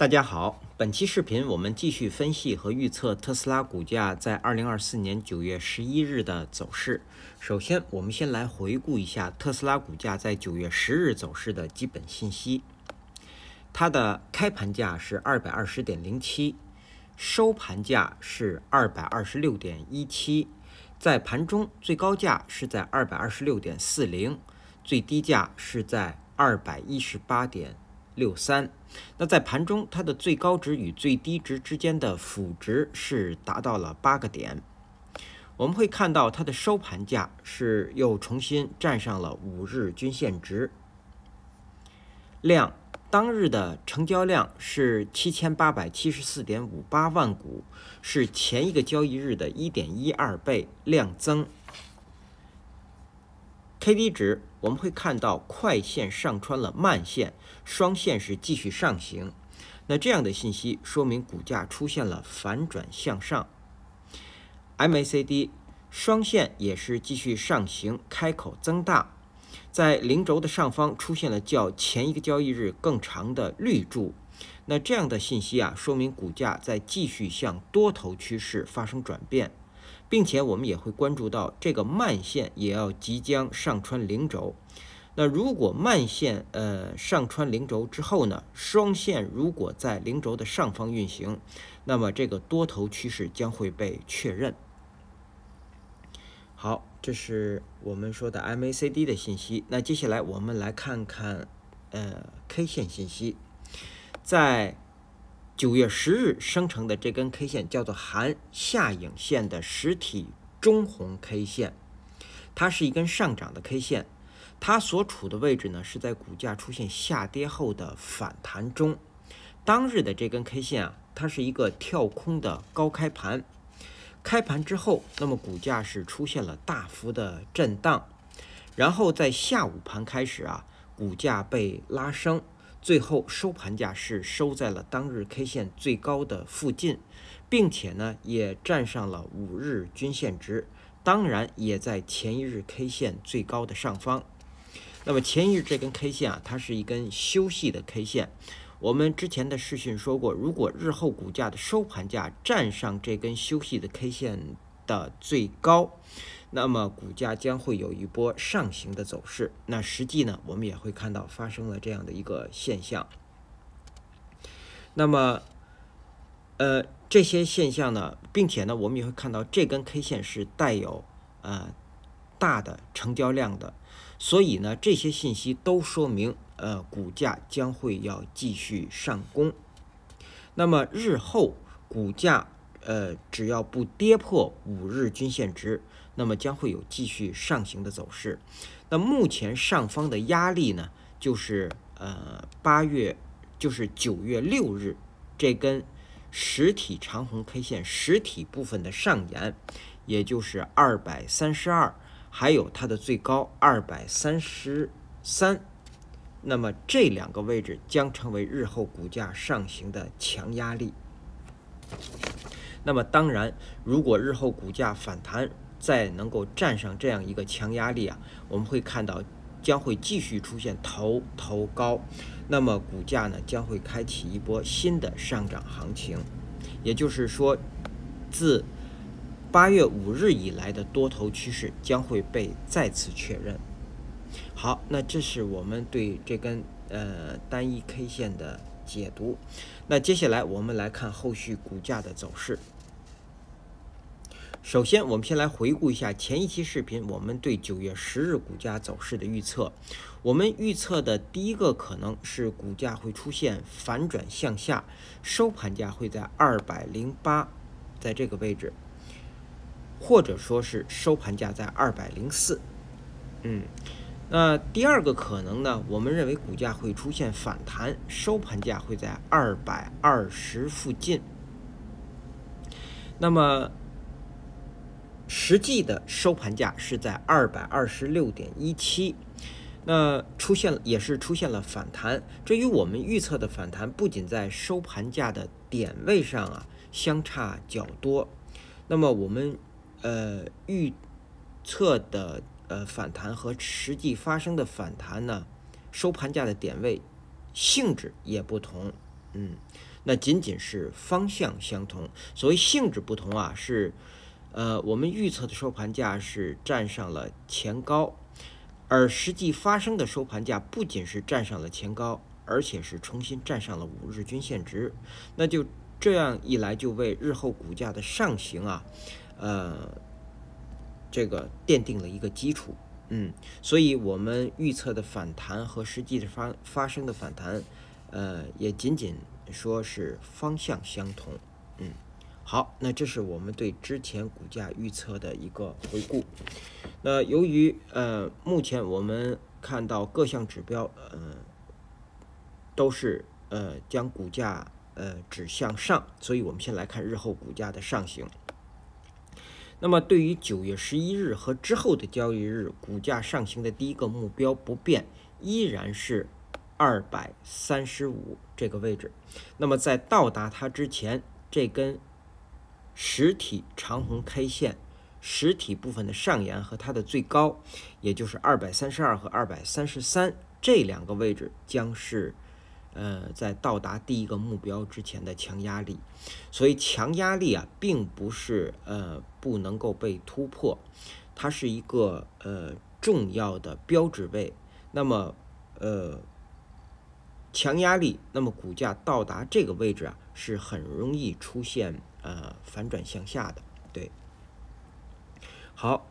大家好，本期视频我们继续分析和预测特斯拉股价在2024年9月11日的走势。首先，我们先来回顾一下特斯拉股价在9月10日走势的基本信息。它的开盘价是220.07，收盘价是226.17，在盘中最高价是在226.40，最低价是在218.63。那在盘中，它的最高值与最低值之间的负值是达到了8个点。我们会看到它的收盘价是又重新站上了5日均线值。量，当日的成交量是7874.58万股，是前一个交易日的 1.12 倍量增。KD 值，我们会看到快线上穿了慢线，双线是继续上行。那这样的信息说明股价出现了反转向上。MACD 双线也是继续上行，开口增大，在零轴的上方出现了较前一个交易日更长的绿柱。那这样的信息说明股价在继续向多头趋势发生转变。并且我们也会关注到这个慢线也要即将上穿零轴。那如果慢线上穿零轴之后呢，双线如果在零轴的上方运行，那么这个多头趋势将会被确认。好，这是我们说的 MACD 的信息。那接下来我们来看看K 线信息。在9月10日生成的这根 K 线叫做含下影线的实体中红 K 线，它是一根上涨的 K 线，它所处的位置呢是在股价出现下跌后的反弹中。当日的这根 K 线它是一个跳空的高开盘，开盘之后，那么股价是出现了大幅的震荡，然后在下午盘开始股价被拉升。最后收盘价是收在了当日 K 线最高的附近，并且呢也站上了5日均线值，当然也在前一日 K 线最高的上方。那么前一日这根 K 线它是一根休息的 K 线。我们之前的视讯说过，如果日后股价的收盘价站上这根休息的 K 线的最高，那么股价将会有一波上行的走势。那实际呢，我们也会看到发生了这样的一个现象。那么，这些现象呢，并且呢，我们也会看到这根 K 线是带有大的成交量的，所以呢，这些信息都说明股价将会要继续上攻。那么日后股价只要不跌破5日均线值，那么将会有继续上行的走势。那目前上方的压力呢，就是9月6日这根实体长红 K 线实体部分的上沿，也就是232，还有它的最高233。那么这两个位置将成为日后股价上行的强压力。那么当然，如果日后股价反弹再能够站上这样一个强压力我们会看到将会继续出现头高，那么股价呢将会开启一波新的上涨行情。也就是说，自8月5日以来的多头趋势将会被再次确认。好，那这是我们对这根单一 K 线的解读。那接下来我们来看后续股价的走势。首先，我们先来回顾一下前一期视频我们对9月10日股价走势的预测。我们预测的第一个可能是股价会出现反转向下，收盘价会在208，在这个位置，或者说是收盘价在204。那第二个可能呢，我们认为股价会出现反弹，收盘价会在220附近。那么实际的收盘价是在226.17，那也是出现了反弹。这与我们预测的反弹不仅在收盘价的点位上相差较多，那么我们预测的反弹和实际发生的反弹呢，收盘价的点位性质也不同。那仅仅是方向相同，所谓性质不同啊，是我们预测的收盘价是站上了前高，而实际发生的收盘价不仅是站上了前高，而且是重新站上了5日均线值。那就这样一来，就为日后股价的上行啊，这个奠定了一个基础。所以我们预测的反弹和实际的发生的反弹，也仅仅说是方向相同。好，那这是我们对之前股价预测的一个回顾。那由于目前我们看到各项指标都是将股价指向上，所以我们先来看日后股价的上行。那么对于9月11日和之后的交易日，股价上行的第一个目标不变，依然是235这个位置。那么在到达它之前，这根实体长红 K 线实体部分的上沿和它的最高，也就是232和233这两个位置，将是在到达第一个目标之前的强压力。所以强压力啊，并不是不能够被突破，它是一个重要的标志位。那么强压力，那么股价到达这个位置啊，是很容易出现反转向下的。对，好，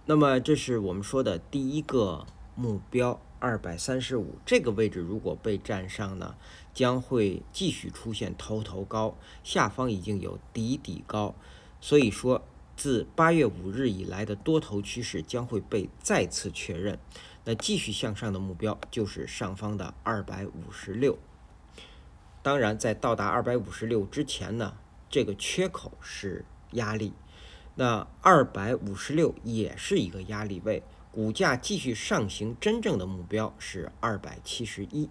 那么这是我们说的第一个目标235这个位置，如果被站上呢，将会继续出现头高，下方已经有底高，所以说自8月5日以来的多头趋势将会被再次确认。那继续向上的目标就是上方的256。当然，在到达256之前呢，这个缺口是压力，那256也是一个压力位。股价继续上行，真正的目标是271。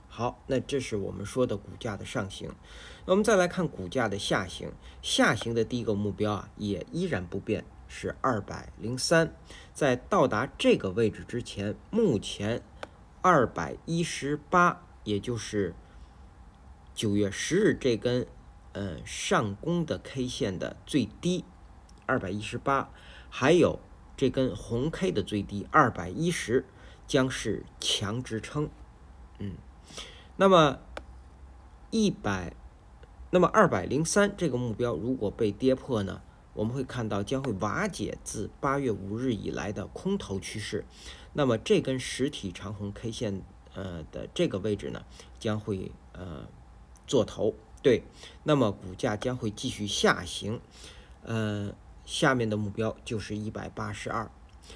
好，那这是我们说的股价的上行。那我们再来看股价的下行，下行的第一个目标啊，也依然不变，是203。在到达这个位置之前，目前218，也就是9月10日这根上攻的 K 线的最低218，还有这根红 K 的最低210，将是强支撑。那么203这个目标如果被跌破呢，我们会看到将会瓦解自8月5日以来的空头趋势。那么这根实体长红 K 线的这个位置呢，将会做头。对，那么股价将会继续下行。下面的目标就是182。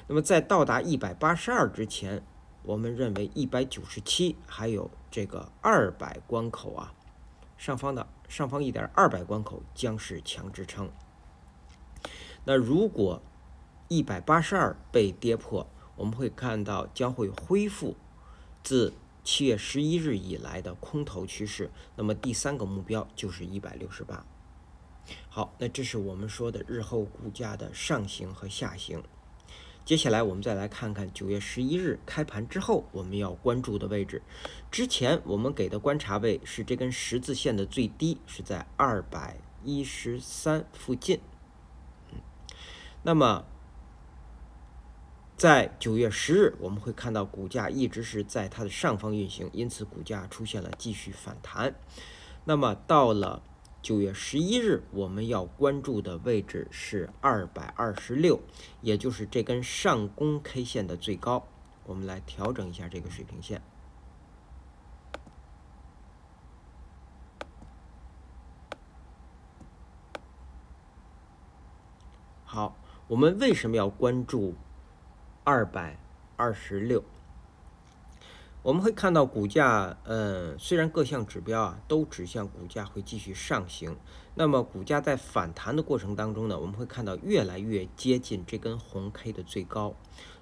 那么在到达182之前，我们认为197还有这个200关口啊，上方一点200关口将是强支撑。那如果182被跌破，我们会看到将会恢复自7月11日以来的空头趋势。那么第三个目标就是168。好，那这是我们说的日后股价的上行和下行。接下来我们再来看看9月11日开盘之后我们要关注的位置。之前我们给的观察位是这根十字线的最低是在213附近。那么在9月10日我们会看到股价一直是在它的上方运行，因此股价出现了继续反弹。那么到了9月11日我们要关注的位置是226，也就是这根上攻 K 线的最高。我们来调整一下这个水平线。好，我们为什么要关注226？我们会看到股价，虽然各项指标啊都指向股价会继续上行，那么股价在反弹的过程当中呢，我们会看到越来越接近这根红 K 的最高。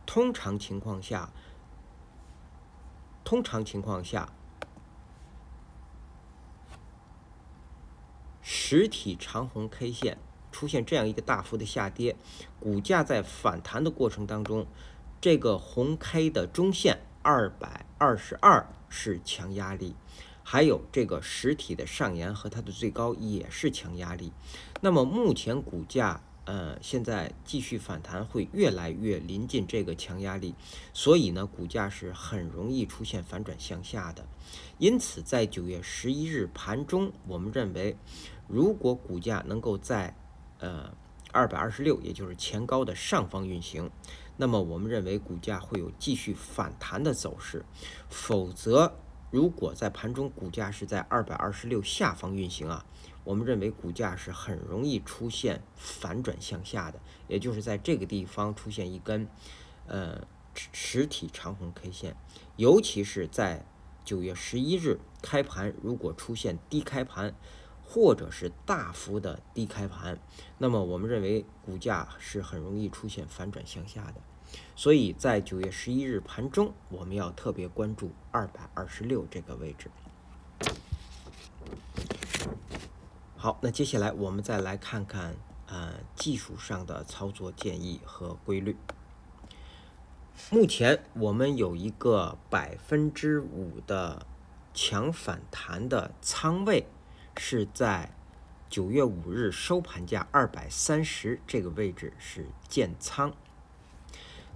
通常情况下，实体长红 K 线出现这样一个大幅的下跌，股价在反弹的过程当中，这个红 K 的中线222是强压力，还有这个实体的上沿和它的最高也是强压力。那么目前股价现在继续反弹会越来越临近这个强压力，所以呢股价是很容易出现反转向下的。因此在9月11日盘中，我们认为如果股价能够在226，也就是前高的上方运行，那么我们认为股价会有继续反弹的走势。否则如果在盘中股价是在226下方运行啊，我们认为股价是很容易出现反转向下的，也就是在这个地方出现一根实体长红 K 线。尤其是在9月11日开盘，如果出现低开盘或者是大幅的低开盘，那么我们认为股价是很容易出现反转向下的。所以在9月11日盘中，我们要特别关注226这个位置。好，那接下来我们再来看看技术上的操作建议和规律。目前我们有一个5%的强反弹的仓位，是在9月5日收盘价230这个位置是建仓。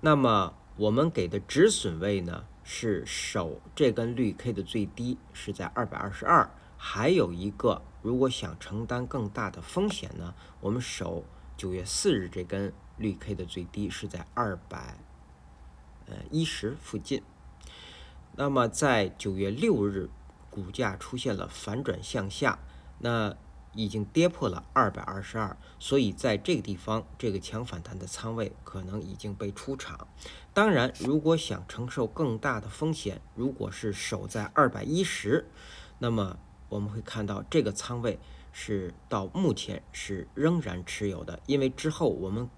那么我们给的止损位呢，是守这根绿 K 的最低是在222，还有一个如果想承担更大的风险呢，我们守9月4日这根绿 K 的最低是在210附近。那么在9月6日股价出现了反转向下，那已经跌破了222，所以在这个地方这个强反弹的仓位可能已经被出场。当然如果想承受更大的风险，如果是守在210，那么我们会看到这个仓位是到目前是仍然持有的，因为之后我们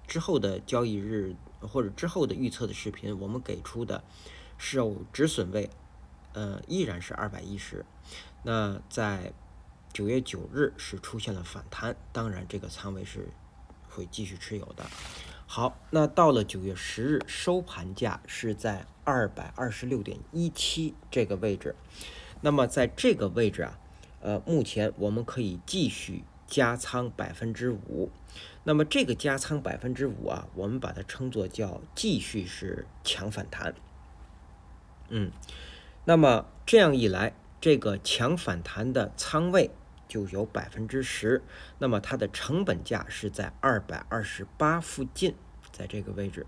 之后的交易日或者之后的预测的视频，我们给出的守止损位依然是210。那在9月9日是出现了反弹，当然这个仓位是会继续持有的。好，那到了9月10日收盘价是在226.17这个位置。那么在这个位置啊，目前我们可以继续加仓5%。那么这个加仓5%啊，我们把它称作叫继续是强反弹。那么这样一来，这个强反弹的仓位就有10%，那么它的成本价是在228附近，在这个位置。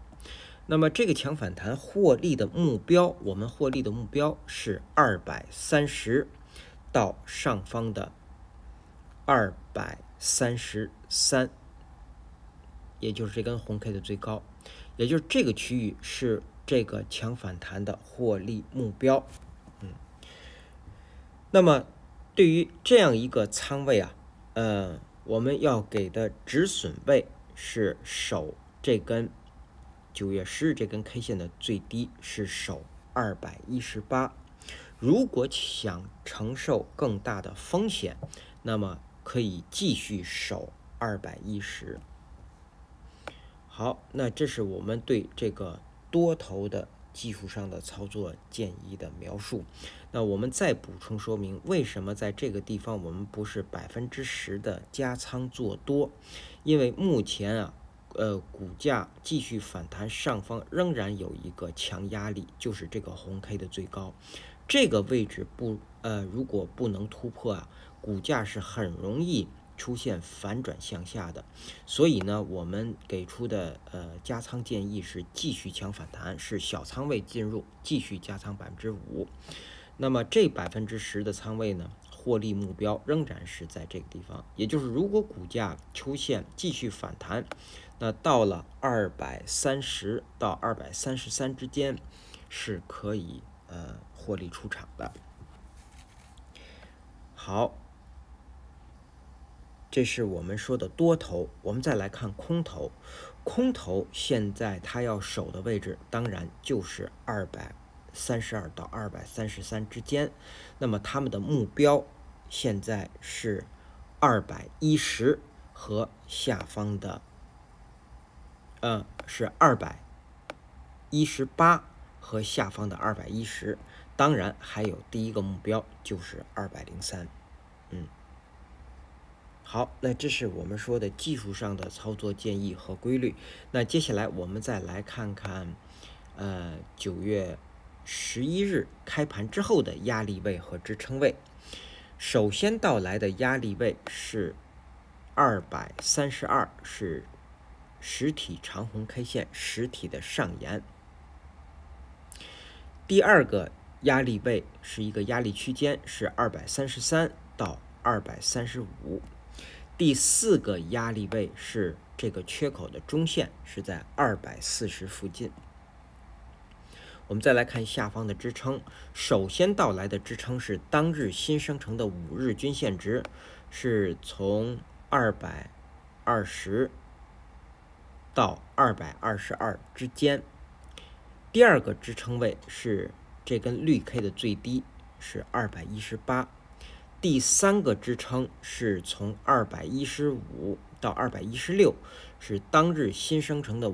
那么这个强反弹获利的目标，我们获利的目标是230到上方的233，也就是这根红 K 的最高，也就是这个区域是这个强反弹的获利目标。那么对于这样一个仓位啊，我们要给的止损位是守这根9月10日这根 K 线的最低是守218。如果想承受更大的风险，那么可以继续守210。好，那这是我们对这个多头的技术上的操作建议的描述。那我们再补充说明，为什么在这个地方我们不是10%的加仓做多？因为目前啊，股价继续反弹，上方仍然有一个强压力，就是这个红 K 的最高。这个位置如果不能突破啊，股价是很容易出现反转向下的。所以呢，我们给出的加仓建议是继续强反弹，是小仓位进入，继续加仓5%。那么这10%的仓位呢，获利目标仍然是在这个地方，也就是如果股价出现继续反弹，那到了230到233之间是可以获利出场的。好，这是我们说的多头。我们再来看空头，空头现在它要守的位置当然就是232到233之间，那么他们的目标现在是210和下方的是218和下方的210，当然还有第一个目标就是203。好，那这是我们说的技术上的操作建议和规律。那接下来我们再来看看9月11日开盘之后的压力位和支撑位。首先到来的压力位是232，是实体长红 K 线实体的上沿。第二个压力位是一个压力区间，是233到235。第四个压力位是这个缺口的中线，是在240附近。我们再来看下方的支撑，首先到来的支撑是当日新生成的5日均线值，是从220到222之间。第二个支撑位是这根绿 K 的最低，是218。第三个支撑是从215到216，是当日新生成的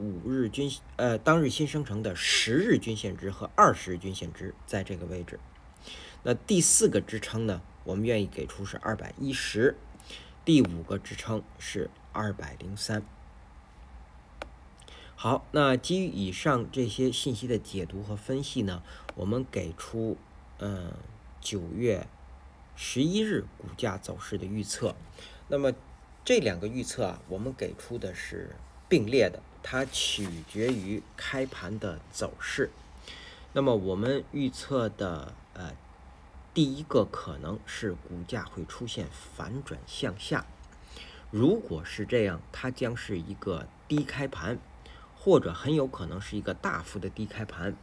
当日新生成的10日均线值和20日均线值在这个位置。那第四个支撑呢，我们愿意给出是210。第五个支撑是203。好，那基于以上这些信息的解读和分析呢，我们给出9月11日股价走势的预测。那么这两个预测我们给出的是并列的，它取决于开盘的走势。那么我们预测的第一个可能是股价会出现反转向下，如果是这样，它将是一个低开盘，或者很有可能是一个大幅的低开盘，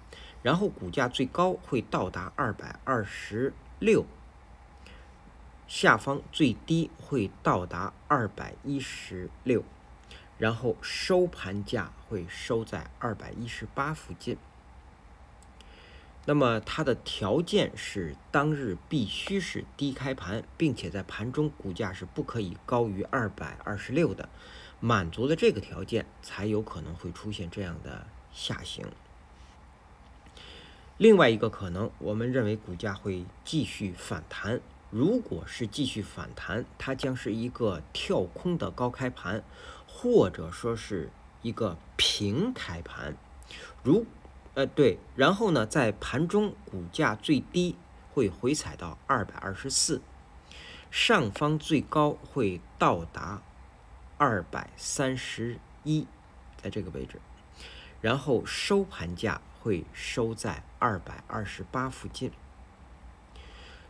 然后股价最高会到达226，下方最低会到达216，然后收盘价会收在218附近。那么它的条件是当日必须是低开盘，并且在盘中股价是不可以高于226的，满足了这个条件才有可能会出现这样的下行。另外一个可能，我们认为股价会继续反弹，如果是继续反弹，它将是一个跳空的高开盘，或者说是一个平开盘。然后呢，在盘中股价最低会回踩到224，上方最高会到达231，在这个位置，然后收盘价会收在228附近。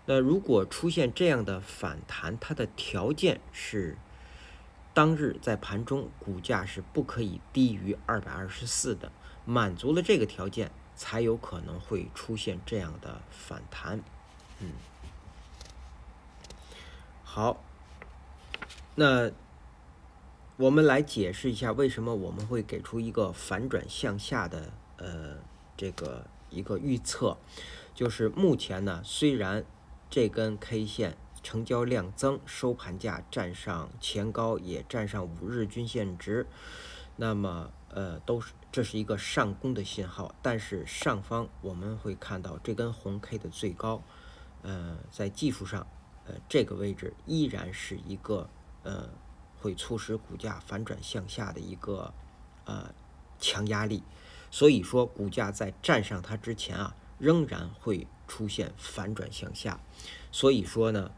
那如果出现这样的反弹，它的条件是当日在盘中股价是不可以低于224的，满足了这个条件才有可能会出现这样的反弹。好，那我们来解释一下为什么我们会给出一个反转向下的一个预测。就是目前呢，虽然这根 K 线成交量增，收盘价站上前高，也站上5日均线值，那么这是一个上攻的信号。但是上方我们会看到这根红 K 的最高，在技术上这个位置依然是一个会促使股价反转向下的一个强压力。所以说股价在站上它之前仍然会出现反转向下。所以说呢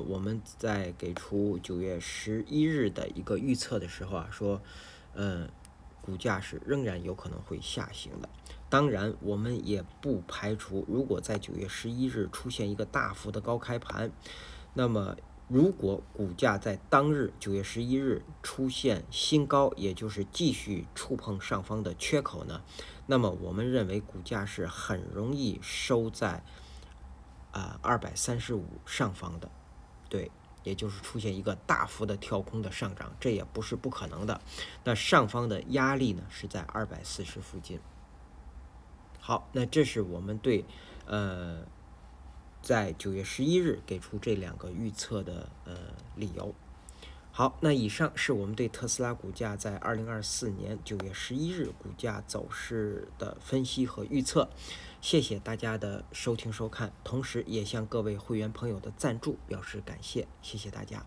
我们在给出9月11日的一个预测的时候说股价是仍然有可能会下行的。当然我们也不排除，如果在9月11日出现一个大幅的高开盘，那么如果股价在当日9月11日出现新高，也就是继续触碰上方的缺口呢，那么我们认为股价是很容易收在235上方的，对，也就是出现一个大幅的跳空的上涨，这也不是不可能的。那上方的压力呢是在240附近。好，那这是我们对在9月11日给出这两个预测的理由。好，那以上是我们对特斯拉股价在2024年9月11日股价走势的分析和预测。谢谢大家的收听收看，同时也向各位会员朋友的赞助表示感谢，谢谢大家。